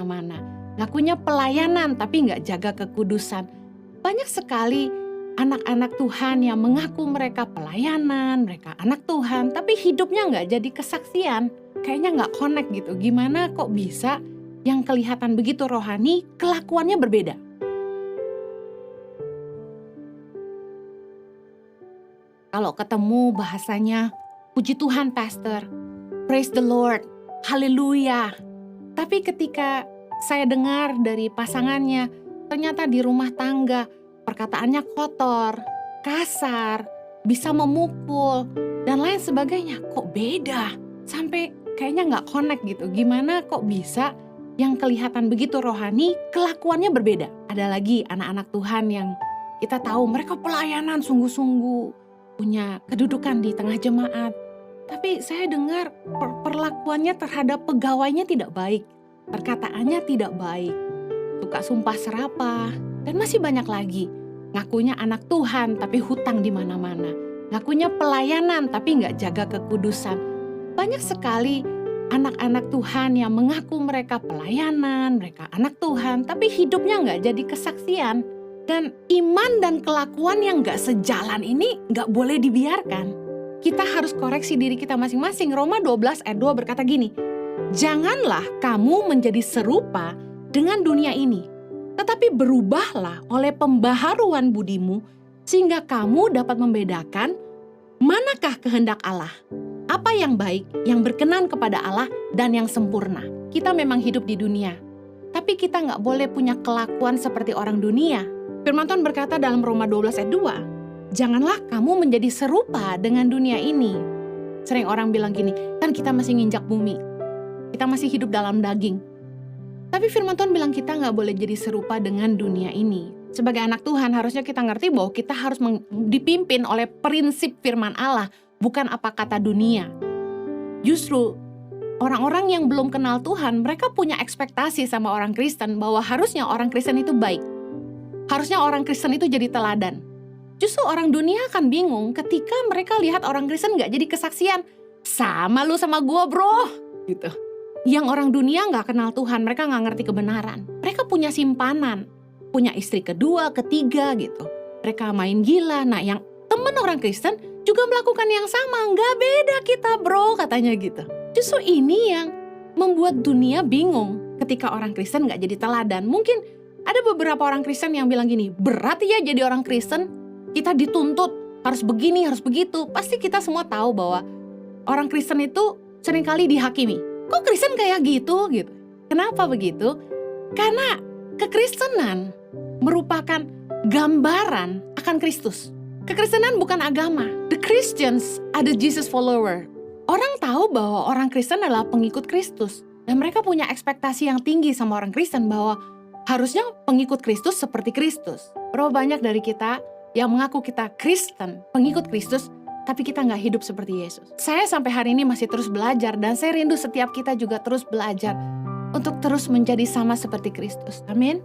mana-mana. Ngakunya pelayanan tapi nggak jaga kekudusan. Banyak sekali anak-anak Tuhan yang mengaku mereka pelayanan, mereka anak Tuhan, tapi hidupnya nggak jadi kesaksian. Kayaknya nggak connect gitu. Gimana kok bisa yang kelihatan begitu rohani, kelakuannya berbeda? Kalau ketemu bahasanya, puji Tuhan pastor, praise the Lord, haleluya. Tapi ketika saya dengar dari pasangannya, ternyata di rumah tangga perkataannya kotor, kasar, bisa memukul, dan lain sebagainya. Kok beda? Sampai kayaknya nggak connect gitu. Gimana kok bisa yang kelihatan begitu rohani, kelakuannya berbeda? Ada lagi anak-anak Tuhan yang kita tahu mereka pelayanan sungguh-sungguh, punya kedudukan di tengah jemaat. Tapi saya dengar perlakuannya terhadap pegawainya tidak baik. Perkataannya tidak baik. Suka sumpah serapah. Dan masih banyak lagi. Ngakunya anak Tuhan tapi hutang di mana-mana. Ngakunya pelayanan tapi nggak jaga kekudusan. Banyak sekali anak-anak Tuhan yang mengaku mereka pelayanan, mereka anak Tuhan, tapi hidupnya nggak jadi kesaksian. Dan iman dan kelakuan yang gak sejalan ini gak boleh dibiarkan. Kita harus koreksi diri kita masing-masing. Roma 12 ayat 2 berkata gini, janganlah kamu menjadi serupa dengan dunia ini, tetapi berubahlah oleh pembaharuan budimu, sehingga kamu dapat membedakan manakah kehendak Allah, apa yang baik, yang berkenan kepada Allah, dan yang sempurna. Kita memang hidup di dunia, tapi kita gak boleh punya kelakuan seperti orang dunia. Firman Tuhan berkata dalam Roma 12 ayat 2, janganlah kamu menjadi serupa dengan dunia ini. Sering orang bilang gini, kan kita masih nginjak bumi, kita masih hidup dalam daging. Tapi firman Tuhan bilang kita gak boleh jadi serupa dengan dunia ini. Sebagai anak Tuhan harusnya kita ngerti bahwa kita harus dipimpin oleh prinsip firman Allah, bukan apa kata dunia. Justru orang-orang yang belum kenal Tuhan, mereka punya ekspektasi sama orang Kristen bahwa harusnya orang Kristen itu baik. Harusnya orang Kristen itu jadi teladan. Justru orang dunia akan bingung ketika mereka lihat orang Kristen gak jadi kesaksian. Sama lu sama gua bro. Gitu. Yang orang dunia gak kenal Tuhan, mereka gak ngerti kebenaran. Mereka punya simpanan. Punya istri kedua, ketiga gitu. Mereka main gila. Nah yang temen orang Kristen juga melakukan yang sama. Gak beda kita bro katanya gitu. Justru ini yang membuat dunia bingung ketika orang Kristen gak jadi teladan. Mungkin ada beberapa orang Kristen yang bilang gini, berat ya jadi orang Kristen, kita dituntut, harus begini, harus begitu. Pasti kita semua tahu bahwa orang Kristen itu seringkali dihakimi. Kok Kristen kayak gitu? Kenapa begitu? Karena kekristenan merupakan gambaran akan Kristus. Kekristenan bukan agama. The Christians are the Jesus follower. Orang tahu bahwa orang Kristen adalah pengikut Kristus. Dan mereka punya ekspektasi yang tinggi sama orang Kristen bahwa harusnya pengikut Kristus seperti Kristus. Berapa banyak dari kita yang mengaku kita Kristen, pengikut Kristus, tapi kita nggak hidup seperti Yesus. Saya sampai hari ini masih terus belajar dan saya rindu setiap kita juga terus belajar untuk terus menjadi sama seperti Kristus. Amin.